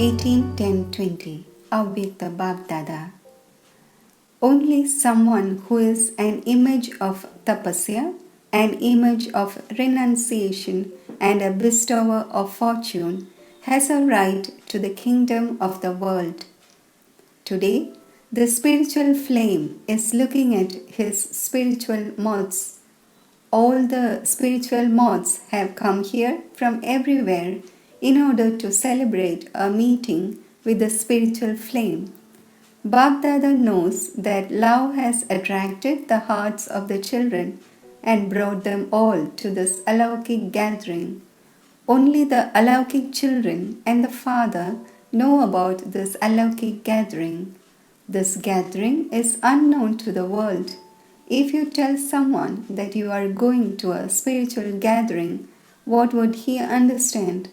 18-10-20 Avyakta Bab-Dada. Only someone who is an image of tapasya, an image of renunciation, and a bestower of fortune has a right to the kingdom of the world. Today, the spiritual flame is looking at his spiritual moths. All the spiritual moths have come here from everywhere in order to celebrate a meeting with the spiritual flame. Bab-Dada knows that love has attracted the hearts of the children and brought them all to this alaukic gathering. Only the alaukic children and the Father know about this alaukic gathering. This gathering is unknown to the world. If you tell someone that you are going to a spiritual gathering, what would he understand?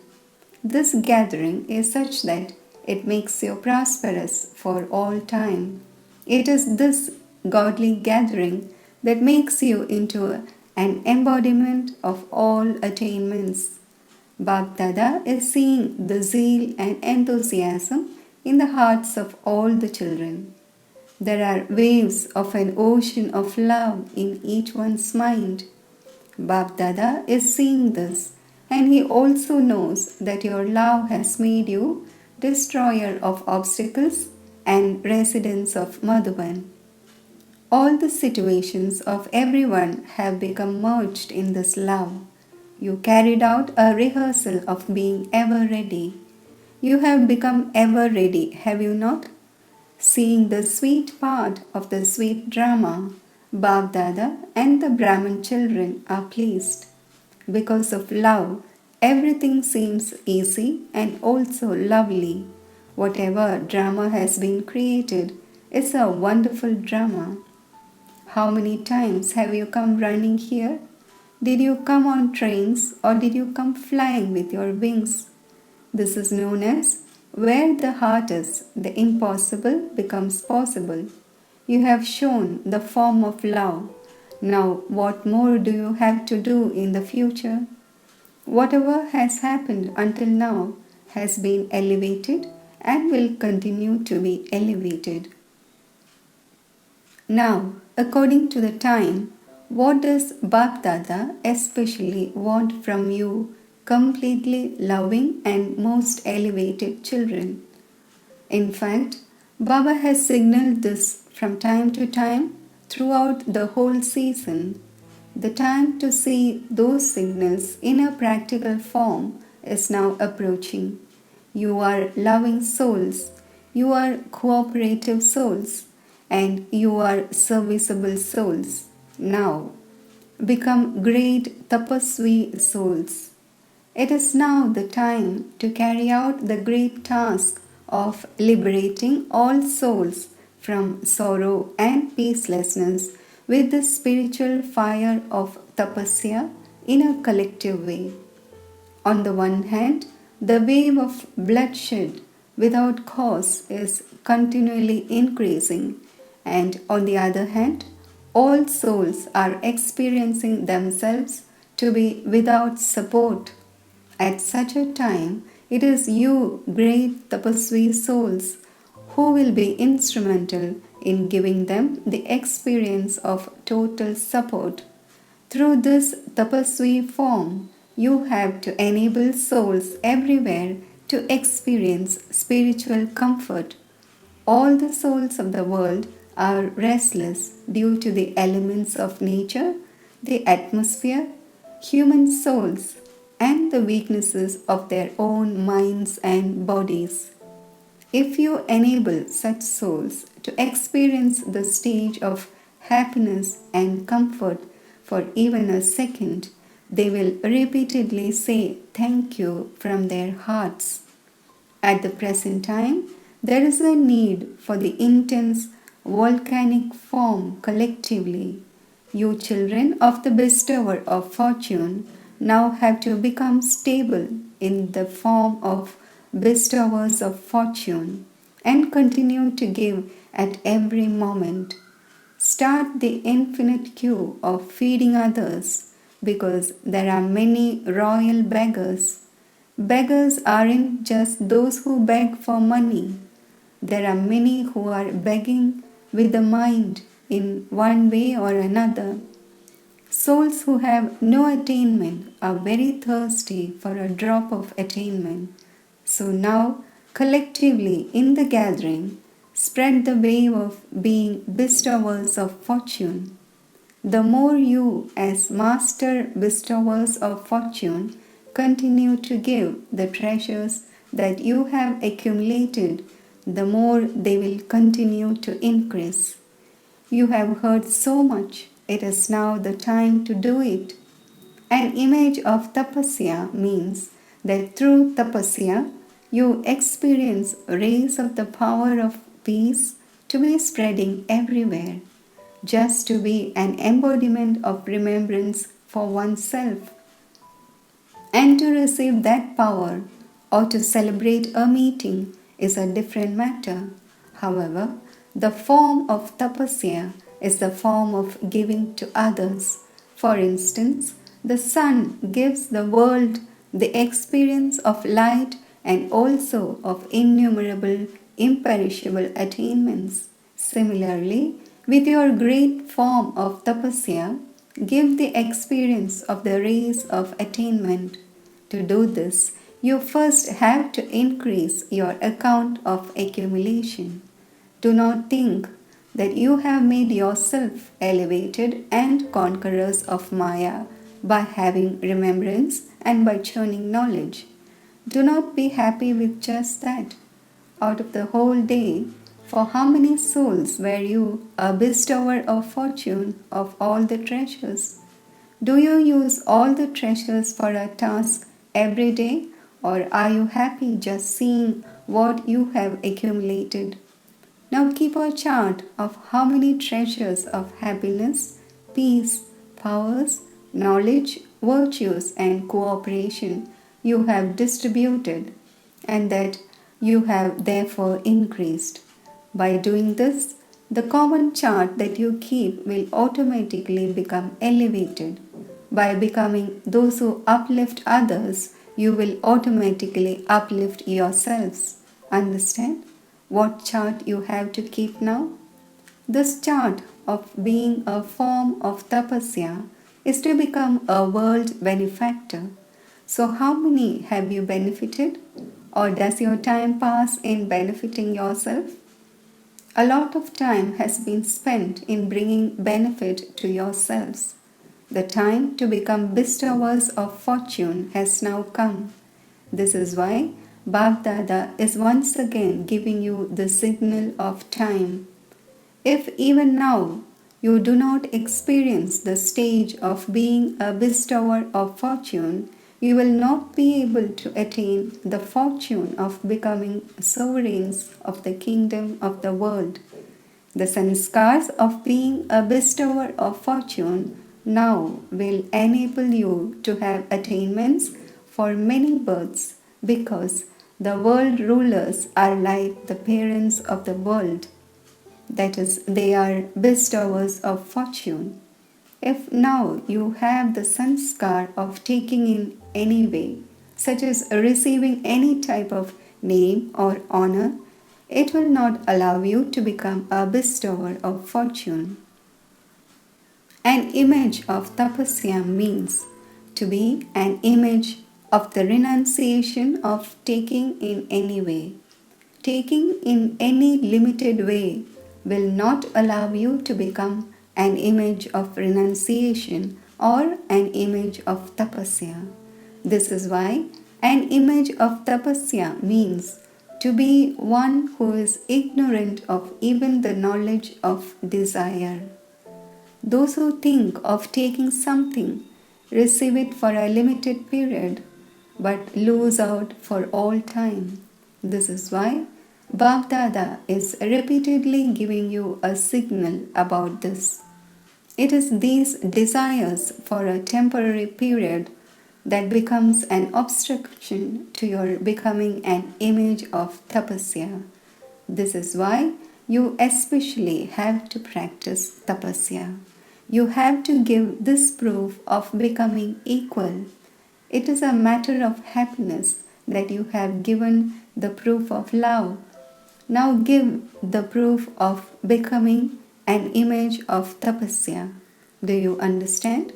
This gathering is such that it makes you prosperous for all time. It is this godly gathering that makes you into an embodiment of all attainments. Bab-Dada is seeing the zeal and enthusiasm in the hearts of all the children. There are waves of an ocean of love in each one's mind. Bab-Dada is seeing this, and he also knows that your love has made you destroyer of obstacles and residents of Madhuban. All the situations of everyone have become merged in this love. You carried out a rehearsal of being ever ready. You have become ever ready, have you not? Seeing the sweet part of the sweet drama, Bab-Dada and the Brahmin children are pleased. Because of love, everything seems easy and also lovely. Whatever drama has been created is a wonderful drama. How many times have you come running here? Did you come on trains or did you come flying with your wings? This is known as where the heart is, the impossible becomes possible. You have shown the form of love. Now, what more do you have to do in the future? Whatever has happened until now has been elevated and will continue to be elevated. Now, according to the time, what does Bab-Dada especially want from you, completely loving and most elevated children? In fact, Baba has signaled this from time to time throughout the whole season. The time to see those signals in a practical form is now approaching. You are loving souls, you are cooperative souls, and you are serviceable souls. Now, become great tapasvi souls. It is now the time to carry out the great task of liberating all souls from sorrow and peacelessness with the spiritual fire of tapasya in a collective way. On the one hand, the wave of bloodshed without cause is continually increasing, and on the other hand, all souls are experiencing themselves to be without support. At such a time, it is you, great tapasvi souls, who will be instrumental in giving them the experience of total support. Through this tapasvi form, you have to enable souls everywhere to experience spiritual comfort. All the souls of the world are restless due to the elements of nature, the atmosphere, human souls, and the weaknesses of their own minds and bodies. If you enable such souls to experience the stage of happiness and comfort for even a second, they will repeatedly say thank you from their hearts. At the present time, there is a need for the intense volcanic form collectively. You children of the bestower of fortune now have to become stable in the form of bestowers of fortune and continue to give at every moment. Start the infinite queue of feeding others because there are many royal beggars. Beggars aren't just those who beg for money. There are many who are begging with the mind in one way or another. Souls who have no attainment are very thirsty for a drop of attainment. So now, collectively in the gathering, spread the wave of being bestowers of fortune. The more you, as master bestowers of fortune, continue to give the treasures that you have accumulated, the more they will continue to increase. You have heard so much, it is now the time to do it. An image of tapasya means that through tapasya, you experience rays of the power of peace to be spreading everywhere, just to be an embodiment of remembrance for oneself. And to receive that power or to celebrate a meeting is a different matter. However, the form of tapasya is the form of giving to others. For instance, the sun gives the world the experience of light and also of innumerable imperishable attainments. Similarly, with your great form of tapasya, give the experience of the rays of attainment. To do this, you first have to increase your account of accumulation. Do not think that you have made yourself elevated and conquerors of Maya by having remembrance and by churning knowledge. Do not be happy with just that. Out of the whole day, for how many souls were you a bestower of fortune of all the treasures? Do you use all the treasures for a task every day, or are you happy just seeing what you have accumulated? Now keep a chart of how many treasures of happiness, peace, powers, knowledge, virtues, and cooperation you have distributed, and that you have therefore increased. By doing this, the common chart that you keep will automatically become elevated. By becoming those who uplift others, you will automatically uplift yourselves. Understand what chart you have to keep now? This chart of being a form of tapasya is to become a world benefactor. So how many have you benefited? Or does your time pass in benefiting yourself? A lot of time has been spent in bringing benefit to yourselves. The time to become bestowers of fortune has now come. This is why Bab-Dada is once again giving you the signal of time. If even now you do not experience the stage of being a bestower of fortune, you will not be able to attain the fortune of becoming sovereigns of the kingdom of the world. The sanskars of being a bestower of fortune now will enable you to have attainments for many births, because the world rulers are like the parents of the world. That is, they are bestowers of fortune. If now you have the sanskar of taking in any way, such as receiving any type of name or honor, it will not allow you to become a bestower of fortune. An image of tapasya means to be an image of the renunciation of taking in any way. Taking in any limited way will not allow you to become an image of renunciation or an image of tapasya. This is why an image of tapasya means to be one who is ignorant of even the knowledge of desire. Those who think of taking something receive it for a limited period but lose out for all time. This is why Bab-Dada is repeatedly giving you a signal about this. It is these desires for a temporary period that becomes an obstruction to your becoming an image of tapasya. This is why you especially have to practice tapasya. You have to give this proof of becoming equal. It is a matter of happiness that you have given the proof of love. Now give the proof of becoming an image of tapasya. Do you understand?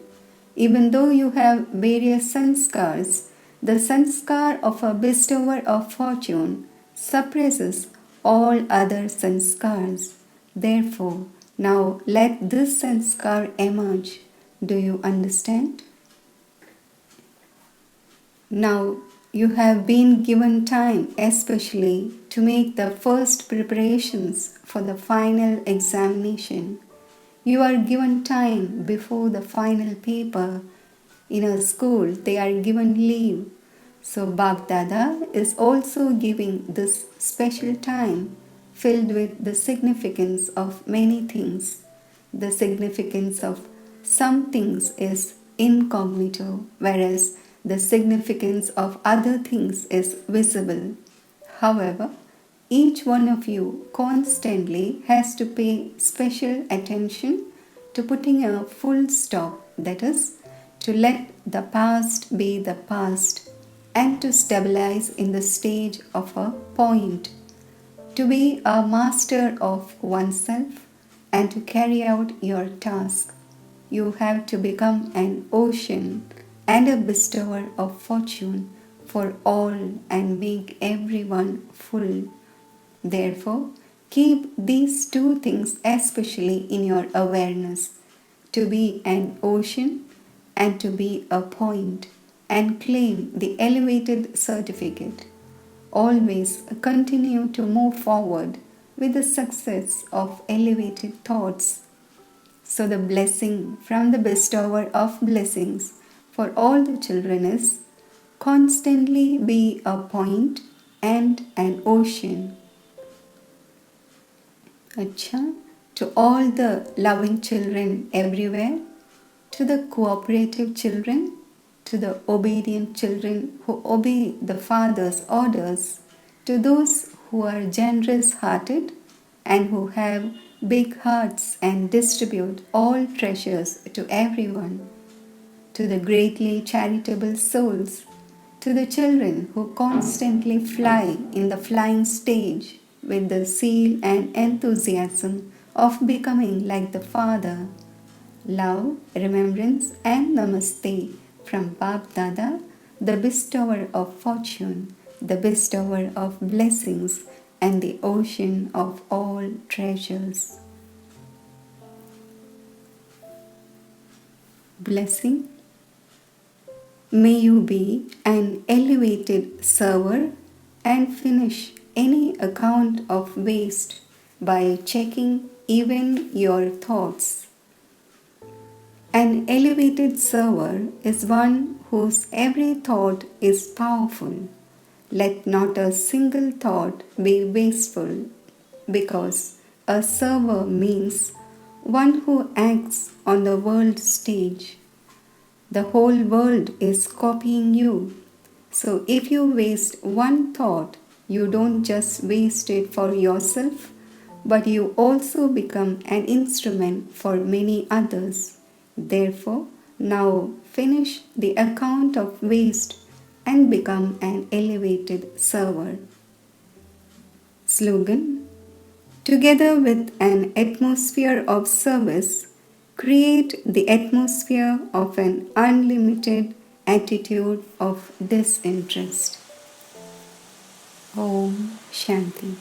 Even though you have various sanskars, the sanskar of a bestower of fortune suppresses all other sanskars. Therefore, now let this sanskar emerge. Do you understand? Now you have been given time, especially to make the first preparations for the final examination. You are given time before the final paper. In a school, they are given leave. So Baghdada is also giving this special time filled with the significance of many things. The significance of some things is incognito, whereas the significance of other things is visible. However, each one of you constantly has to pay special attention to putting a full stop, that is, to let the past be the past and to stabilize in the stage of a point, to be a master of oneself and to carry out your task. You have to become an ocean and a bestower of fortune for all and make everyone full. Therefore, keep these two things especially in your awareness: to be an ocean and to be a point, and claim the elevated certificate. Always continue to move forward with the success of elevated thoughts. So, the blessing from the bestower of blessings for all the children is: constantly be a point and an ocean. Acha, to all the loving children everywhere, to the cooperative children, to the obedient children who obey the Father's orders, to those who are generous hearted and who have big hearts and distribute all treasures to everyone, to the greatly charitable souls, to the children who constantly fly in the flying stage with the zeal and enthusiasm of becoming like the Father. Love, remembrance, and namaste from Bab Dada, the bestower of fortune, the bestower of blessings, and the ocean of all treasures. Blessing. May you be an elevated server and finish any account of waste by checking even your thoughts. An elevated server is one whose every thought is powerful. Let not a single thought be wasteful, because a server means one who acts on the world stage. The whole world is copying you. So if you waste one thought, you don't just waste it for yourself, but you also become an instrument for many others. Therefore, now finish the account of waste and become an elevated server. Slogan: together with an atmosphere of service, create the atmosphere of an unlimited attitude of disinterest. Om Shanti.